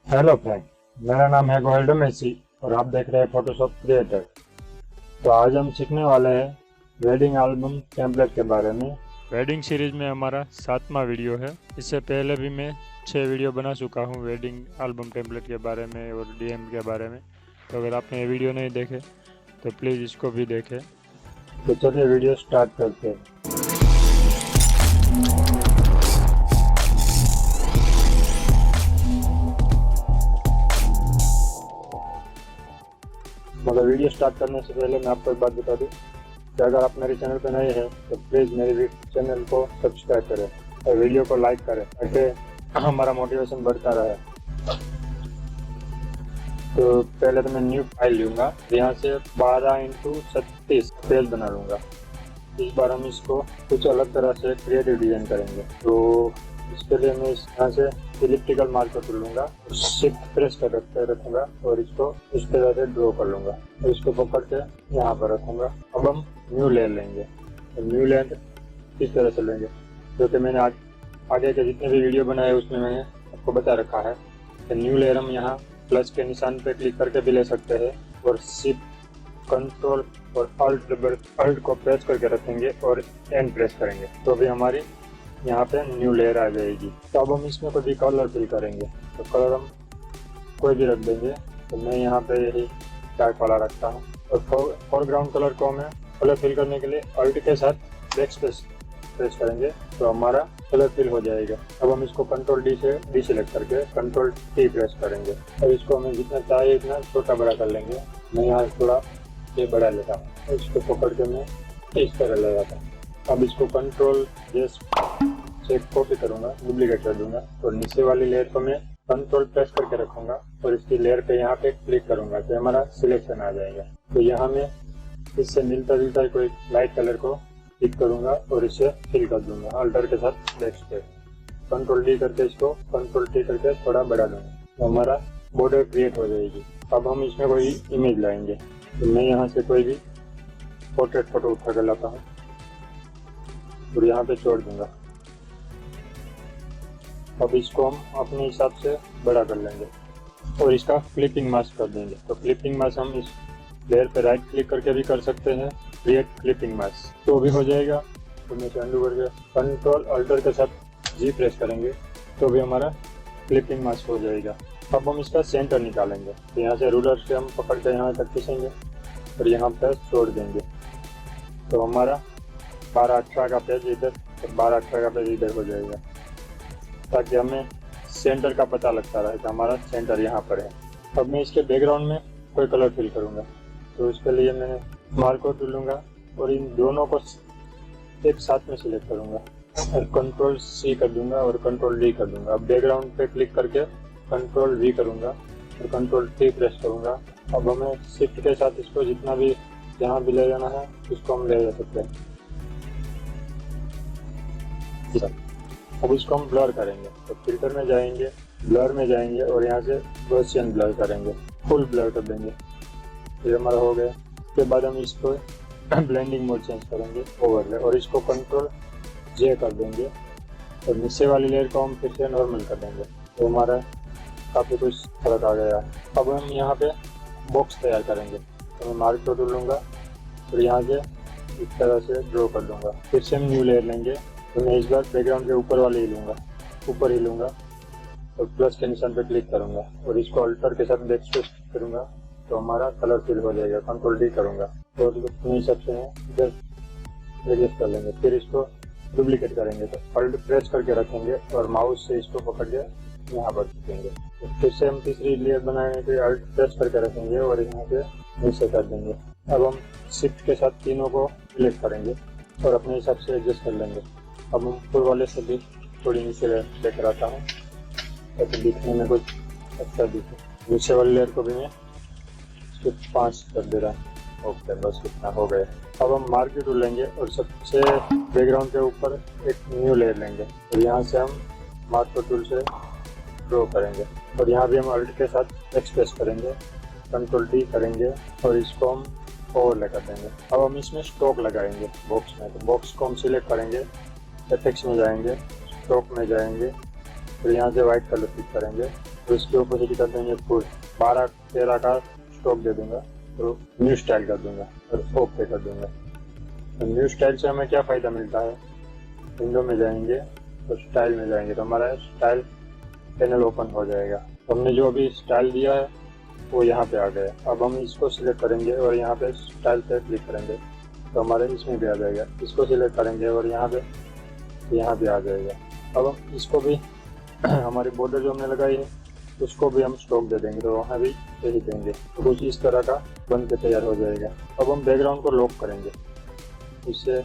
Hello friend, मेरा नाम है गोल्डो मेसी और आप देख रहे हैं फोटोशॉप क्रिएटर। तो आज हम सीखने वाले हैं वेडिंग एल्बम टेम्पलेट के बारे में। वेडिंग सीरीज में हमारा 7वां वीडियो है। इससे पहले भी मैं 6 वीडियो बना चुका हूँ वेडिंग एल्बम टेम्पलेट के बारे में और डीएम के बारे में। तो अगर आपने ये वीडियो नहीं देखे तो प्लीज़ इसको भी देखें। तो चलिए वीडियो स्टार्ट करते हैं। मगर वीडियो स्टार्ट करने से पहले मैं आपको एक बात बता दूं कि अगर आप मेरे चैनल पर नए हैं तो प्लीज़ मेरे चैनल को सब्सक्राइब करें और वीडियो को लाइक करें ताकि हमारा मोटिवेशन बढ़ता रहे। तो पहले तो मैं न्यू फाइल लूँगा, यहाँ से 12x36 पेज बना लूँगा। इस बार हम इसको कुछ अलग तरह से क्रिएटिव डिजाइन करेंगे। तो इसके लिए मैं यहाँ से इलिप्टिकल मार्कर कर लूँगा और शिफ्ट प्रेस कर रखूँगा और इसको इस तरह से ड्रॉ कर लूँगा और इसको पकड़ के यहाँ पर रखूँगा। अब हम न्यू लेयर लेंगे। तो न्यू लेयर इस तरह से लेंगे, जो कि मैंने आगे के जितने भी वीडियो बनाए उसमें मैंने आपको बता रखा है। तो न्यू लेयर हम यहाँ प्लस के निशान पे क्लिक करके भी ले सकते हैं और शिफ्ट कंट्रोल और अल्ट को प्रेस करके रखेंगे और एन प्रेस करेंगे तो भी हमारी यहाँ पे न्यू लेयर आ जाएगी। तो अब हम इसमें कोई भी कलर फिल करेंगे। तो कलर हम कोई भी रख देंगे। तो मैं यहाँ पे यही डार्क वाला रखता हूँ और फोरग्राउंड कलर को हमें कलर फिल करने के लिए अल्ट के साथ बैक स्पेस प्रेस करेंगे तो हमारा कलर फिल हो जाएगा। अब हम इसको कंट्रोल डी से डीसेलेक्ट करके कंट्रोल टी प्रेस करेंगे और इसको हमें जितना चाहिए इतना छोटा बड़ा कर लेंगे। मैं यहाँ थोड़ा ये बड़ा लेता हूँ, इसको पकड़ के मैं इस तरह ले जाता हूँ। अब इसको कंट्रोल जेस से कॉपी करूँगा, डुप्लीकेट कर दूंगा और नीचे वाली लेयर को मैं कंट्रोल प्रेस करके रखूँगा और इसकी लेयर पे यहाँ पे क्लिक करूँगा तो हमारा सिलेक्शन आ जाएगा। तो यहाँ मैं इससे मिलता जुलता कोई लाइट कलर को क्लिक करूँगा और इसे फिल कर दूंगा अल्टर के साथ बैक स्पेस। कंट्रोल डी करके इसको कंट्रोल टी करके थोड़ा बढ़ा दूंगा तो हमारा बॉर्डर क्रिएट हो जाएगी। अब हम इसमें कोई इमेज लाएंगे। तो मैं यहाँ से कोई भी पोर्ट्रेट फोटो उठा कर लाता हूँ और यहाँ पे छोड़ दूंगा। अब इसको हम अपने हिसाब से बड़ा कर लेंगे और इसका क्लिपिंग मास्क कर देंगे। तो क्लिपिंग मास्क हम इस लेयर पे राइट क्लिक करके भी कर सकते हैं, क्रिएट क्लिपिंग मास्क तो भी हो जाएगा। तो मैं इसे अंडू करके कंट्रोल अल्टर के साथ जी प्रेस करेंगे तो भी हमारा क्लिपिंग मास्क हो जाएगा। अब हम इसका सेंटर निकालेंगे। तो यहाँ से रूलर से हम पकड़ के यहाँ तक खींचेंगे और यहाँ पर छोड़ देंगे तो हमारा 12-18 का पेज इधर और 12-18 का पेज इधर हो जाएगा, ताकि हमें सेंटर का पता लगता रहे कि हमारा सेंटर यहाँ पर है। अब मैं इसके बैकग्राउंड में कोई कलर फिल करूँगा। तो इसके लिए मैंने मार्कर टूल लूँगा और इन दोनों को एक साथ में सिलेक्ट करूँगा और कंट्रोल सी कर दूंगा और कंट्रोल डी कर दूंगा। अब बैकग्राउंड पे क्लिक करके कंट्रोल वी करूँगा और कंट्रोल टी प्रेस करूँगा। अब हमें शिफ्ट के साथ इसको जितना भी जहाँ भी ले जाना है उसको हम ले जा सकते हैं। अब इसको हम ब्लर करेंगे। तो फिल्टर में जाएंगे, ब्लर में जाएंगे और यहाँ से गॉसियन ब्लर करेंगे, फुल ब्लर कर देंगे। ये हमारा हो गया। उसके बाद हम इसको ब्लेंडिंग मोड चेंज करेंगे ओवरले और इसको कंट्रोल जे कर देंगे और नीचे वाली लेयर को हम फिर से नॉर्मल कर देंगे तो हमारा काफ़ी कुछ फर्क आ गया। अब हम यहाँ पे बॉक्स तैयार करेंगे। तो मैं मार्कर टूल लूँगा और यहाँ से इस तरह से ड्रॉ कर दूँगा। फिर से हम न्यू लेयर लेंगे। तो मैं इस बार बैकग्राउंड के ऊपर वाले ही लूँगा, ऊपर ही लूँगा और प्लस के निशान पे क्लिक करूँगा और इसको अल्टर के साथ बैक स्पेस करूँगा तो हमारा कलर फिल हो जाएगा। कंट्रोल डी करूँगा और अपने हिसाब से इधर एडजस्ट कर लेंगे। फिर इसको डुप्लीकेट करेंगे तो अल्ट प्रेस करके रखेंगे और माउस से इसको पकड़ के यहाँ पर खींचेंगे। तो फिर से हम तीसरी लेयर बनाने के लिए अल्ट प्रेस करके रखेंगे और यहाँ पे नीचे कर देंगे। अब हम शिफ्ट के साथ तीनों को सिलेक्ट करेंगे और अपने हिसाब से एडजस्ट कर लेंगे। अब हम ऊपर वाले से भी थोड़ी नीचे लेकर आता हूँ ताकि दिखने में कुछ अच्छा दिखे। नीचे वाली लेयर को भी मैं सिर्फ 5 कर दे रहा हूँ। ओके, बस इतना हो गया। अब हम मार्कर टूल लेंगे और सबसे बैकग्राउंड के ऊपर एक न्यू लेयर लेंगे और यहाँ से हम मार्कर टूल से ड्रॉ करेंगे और यहाँ भी हम अल्ट के साथ एक्सप्रेस करेंगे, कंट्रोल डी करेंगे और इसको हम ओवरले कर देंगे। अब हम इसमें स्ट्रोक लगाएंगे बॉक्स में। तो बॉक्स को हम सिलेक्ट करेंगे, इफेक्ट्स में जाएंगे, स्ट्रोक में जाएंगे फिर यहाँ से वाइट कलर पिक करेंगे तो इसके ऊपर ही कर देंगे फुल 12-13 का स्ट्रोक दे दूंगा, तो न्यू स्टाइल कर दूंगा और ओके कर दूंगा। तो न्यू स्टाइल से हमें क्या फ़ायदा मिलता है, विंडो में जाएंगे तो स्टाइल में जाएंगे तो हमारा स्टाइल पैनल ओपन हो जाएगा। हमने जो अभी स्टाइल दिया है वो यहाँ पे आ गया। अब हम इसको सिलेक्ट करेंगे और यहाँ पे स्टाइल पे क्लिक करेंगे तो हमारे इसमें भी आ जाएगा। इसको सिलेक्ट करेंगे और यहाँ पे आ जाएगा। अब हम इसको भी हमारी बॉर्डर जो हमने लगाई है उसको भी हम स्ट्रोक दे देंगे तो वहाँ भी यही देंगे, तो कुछ इस तरह का बन के तैयार हो जाएगा। अब हम बैकग्राउंड को लॉक करेंगे, इससे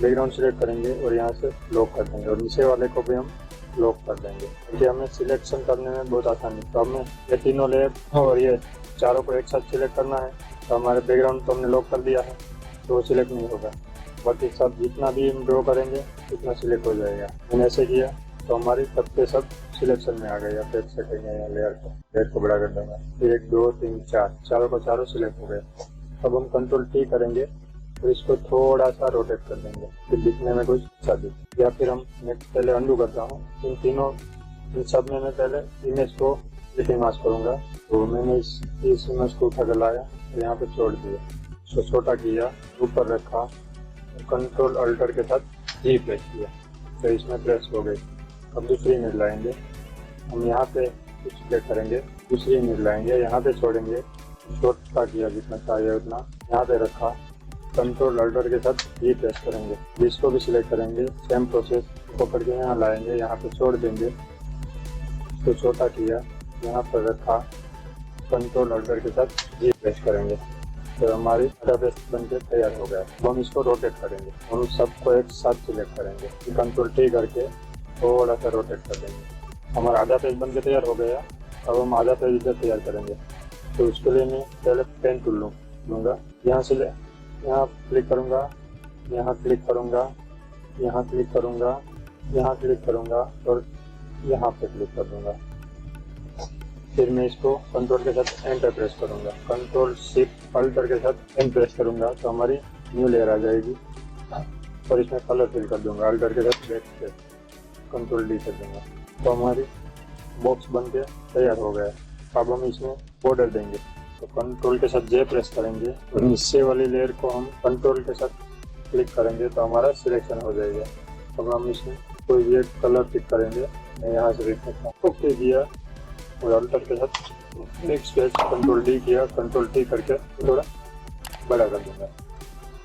बैकग्राउंड सिलेक्ट करेंगे और यहाँ से लॉक कर देंगे और नीचे वाले को भी हम लॉक कर देंगे, क्योंकि हमें सिलेक्शन करने में बहुत आसानी। तो हमें ये तीनों लेयर और ये चारों को एक साथ सिलेक्ट करना है, तो हमारे बैकग्राउंड तो हमने लॉक कर दिया है तो वो सिलेक्ट नहीं होगा, बाकी सब जितना भी हम ड्रॉ करेंगे उतना सिलेक्ट हो जाएगा। मैंने ऐसे किया तो हमारी सबके सब सिलेक्शन में आ गए। आप देख सकेंगे यहाँ लेयर को बड़ा कर देंगे, 1 2 3 4 चारों को चारों सिलेक्ट हो गए। अब हम कंट्रोल टी करेंगे तो इसको थोड़ा सा रोटेट कर देंगे फिर दिखने में कुछ अच्छा दिखे। या फिर मैं पहले अंडू करता हूँ, इन सब में मैं पहले इमेज को लिटिल मास्क करूँगा। तो मैंने इस इमेज को उठा कर लाया और यहाँ पे छोड़ दिया, इसको छोटा किया, ऊपर रखा, कंट्रोल अल्टर के साथ जी प्रेस किया तो इसमें प्रेस हो गई। अब दूसरी इमेज लाएंगे, हम यहाँ पे कुछ क्लिक करेंगे, दूसरी इमेज लाएंगे, यहाँ पे छोड़ेंगे, छोटा किया जितना चाहिए उतना, यहाँ पे रखा, कंट्रोल अल्टर के साथ जी प्रेस करेंगे। इसको भी सिलेक्ट करेंगे, सेम प्रोसेस पकड़ के यहाँ लाएंगे, यहाँ पे छोड़ देंगे, तो छोटा किया, यहाँ पर रखा, कंट्रोल अल्टर के साथ जी प्रेस करेंगे तो हमारी डेटाबेस बनके तैयार हो गया। अब हम इसको रोटेट करेंगे, हम सबको एक साथ सिलेक्ट करेंगे, कंट्रोल टी करके थोड़ा सा रोटेट कर देंगे। हमारा आधा पेज बनके तैयार हो गया। अब हम आधा पेज इधर तैयार करेंगे, तो उसके लिए मैं पहले पेन टूल लूँगा, यहाँ से यहाँ क्लिक करूँगा, यहाँ क्लिक करूँगा, यहाँ क्लिक करूँगा, यहाँ क्लिक करूँगा और यहाँ पे क्लिक कर दूँगा। फिर मैं इसको कंट्रोल के साथ एंटर प्रेस करूँगा, कंट्रोल शिफ्ट अल्टर के साथ एंटर प्रेस करूँगा तो हमारी न्यू लेयर आ जाएगी और इसमें कलर फिल कर दूँगा, अल्टर के साथ बैक पे कंट्रोल डी कर दूँगा तो हमारी बॉक्स बन के तैयार हो गया। अब हम इसमें बॉर्डर देंगे, तो कंट्रोल के साथ जे प्रेस करेंगे और नीचे वाली लेयर को हम कंट्रोल के साथ क्लिक करेंगे तो हमारा सिलेक्शन हो जाएगा। अब हम इसमें कोई भी एक कलर पिक करेंगे, मैं यहाँ से देख सकता हूँ, ओके किया और अल्टर के साथ नेक्स्ट पेज कंट्रोल डी किया, कंट्रोल टी करके थोड़ा बड़ा कर दूंगा,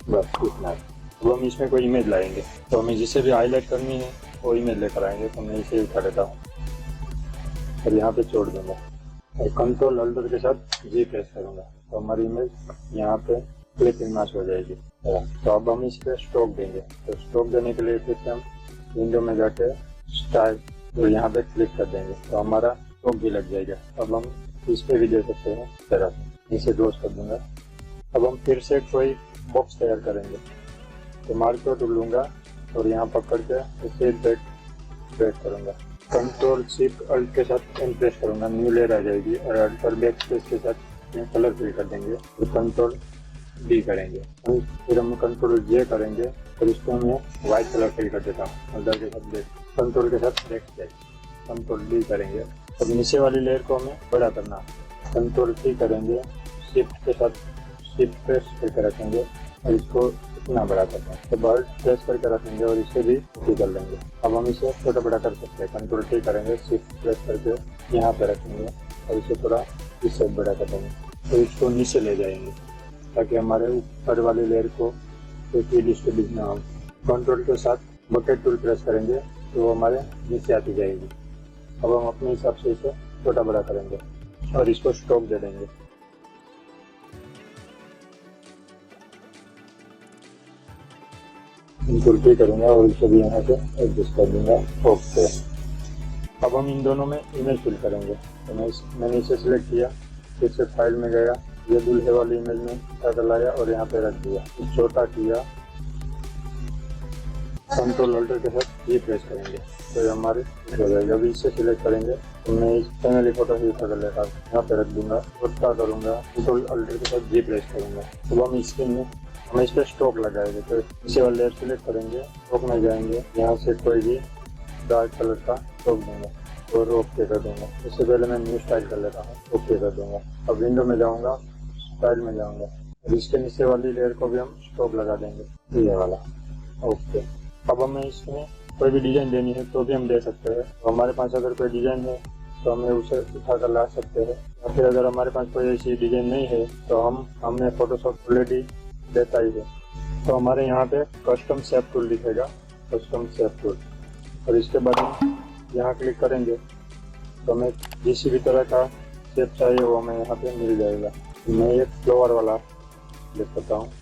बस इतना। अब हम इसमें कोई इमेज लाएंगे, तो हमें जिसे भी हाईलाइट करनी है वो इमेज लेकर आएंगे, तो मैं इसे उठा लेता हूँ और यहाँ पे छोड़ दूंगा और कंट्रोल अल्टर के साथ जी प्रेस करूँगा तो हमारी इमेज यहाँ पे क्लिक इन मास हो जाएगी। तो अब हम इस पर स्ट्रोक देंगे, तो स्ट्रोक देने के लिए फिर से हम विंडो में जाके स्टाइल और यहाँ पे क्लिक कर देंगे तो हमारा स्ट्रोक भी लग जाएगा। अब हम इस पे भी दे सकते हैं तरह से, इसे क्लोज कर दूंगा। अब हम फिर से कोई बॉक्स तैयार करेंगे, तो मार्कर टूल लूँगा और यहाँ पकड़ के इसे ब्रेक करूँगा, कंट्रोल शिफ्ट अल्ट के साथ एन प्रेस करूँगा, न्यू लेयर आ जाएगी और अल्टर बैक स्पेस के साथ में कलर फिल कर देंगे तो कंट्रोल डी करेंगे, फिर हम कंट्रोल जे करेंगे और इसको मैं व्हाइट कलर फिल कर देता हूँ, अल्टर के साथ बैक, कंट्रोल के साथ बैक स्पेस, कंट्रोल डी करेंगे। अब नीचे वाली लेयर को हमें बड़ा करना, कंट्रोल टी करेंगे, शिफ्ट के साथ शिफ्ट प्रेस करके रखेंगे और इसको इतना बड़ा करते हैं, तो बर्ड प्रेस करके रखेंगे और इसे भी ओके कर लेंगे। अब हम इसे छोटा बड़ा कर सकते हैं, कंट्रोल टी करेंगे, शिफ्ट प्रेस करके यहाँ पे रखेंगे और इसे थोड़ा इससे बड़ा कर देंगे और इसको नीचे ले जाएंगे ताकि हमारे ऊपर वाली लेयर को कोई डिस्टर्बेंस ना हो। कंट्रोल के साथ बकेट टूल प्रेस करेंगे तो हमारे नीचे आती जाएगी। अब हम अपने हिसाब से इसे छोटा बड़ा करेंगे और इसको स्ट्रोक दे देंगे। कंट्रोल करूंगा और इसे भी यहाँ से एडजस्ट कर दूंगा, ओके। अब हम इन दोनों में इमेज फिल करेंगे, तो मैंने इसे सिलेक्ट किया, फिर से फाइल में गया, ये दूल्हे वाली इमेज में उठा लाया और यहाँ पे रख दिया, छोटा किया, कंट्रोल अल्टर के साथ ये प्रेस करेंगे तो हमारे हो जाएगा। अभी इसे सिलेक्ट करेंगे तो मैं इस फैमिली फोटो से उठा कर लेता हूँ, यहाँ पे रख दूंगा, छोटा करूंगा, कंट्रोल अल्टर के साथ जी प्रेस करूंगा। तो हम स्क्रीन में हम इस पर स्ट्रोक लगाएंगे, तो इसे वाला लेयर सिलेक्ट करेंगे, स्ट्रोक में जाएंगे, यहाँ से कोई भी डार्क कलर का स्ट्रोक देंगे, और ओके कर दूंगा। इससे पहले मैं न्यू स्टाइल कर लेता हूँ, ओके कर दूंगा। अब विंडो में जाऊंगा, स्टाइल में जाऊंगा और इसके नीचे वाली लेयर को भी हम स्टॉप लगा देंगे, ये वाला। ओके। अब हमें इसमें कोई भी डिजाइन देनी है तो भी हम दे सकते हैं। तो हमारे पास अगर कोई डिजाइन है तो हमें उसे उठा कर ला सकते हैं, या फिर अगर हमारे पास कोई ऐसी डिजाइन नहीं है तो हमें फोटोशॉप ऑलरेडी देता ही है। तो हमारे यहाँ पे कस्टम शेप टूल दिखेगा, कस्टम शेप टूल, और इसके बाद हम यहाँ क्लिक करेंगे तो हमें किसी भी तरह का शेप चाहिए वो हमें यहाँ पे मिल जाएगा। मैं एक फ्लावर वाला क्लिक करता हूँ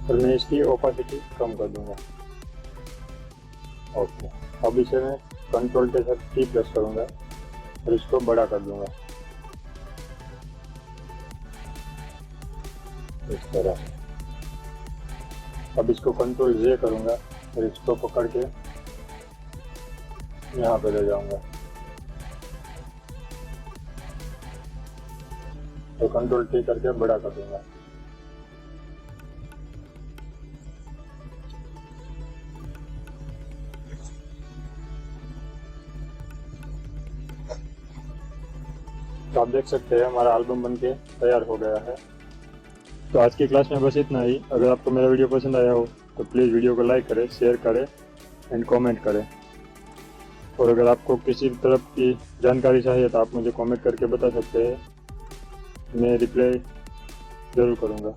और मैं इसकी ओपेसिटी कम कर दूंगा। ओके। अब इसे मैं कंट्रोल के साथ की प्रेस करूंगा और इसको बड़ा कर दूंगा इस तरह से। अब इसको कंट्रोल जे करूंगा और इसको पकड़ के यहाँ पे ले जाऊंगा तो कंट्रोल टी करके बड़ा कर दूंगा। तो आप देख सकते हैं हमारा एल्बम बनके तैयार हो गया है। तो आज की क्लास में बस इतना ही। अगर आपको मेरा वीडियो पसंद आया हो तो प्लीज़ वीडियो को लाइक करें, शेयर करें एंड कमेंट करें। और अगर आपको किसी तरफ की जानकारी चाहिए तो आप मुझे कमेंट करके बता सकते हैं, मैं रिप्लाई ज़रूर करूँगा।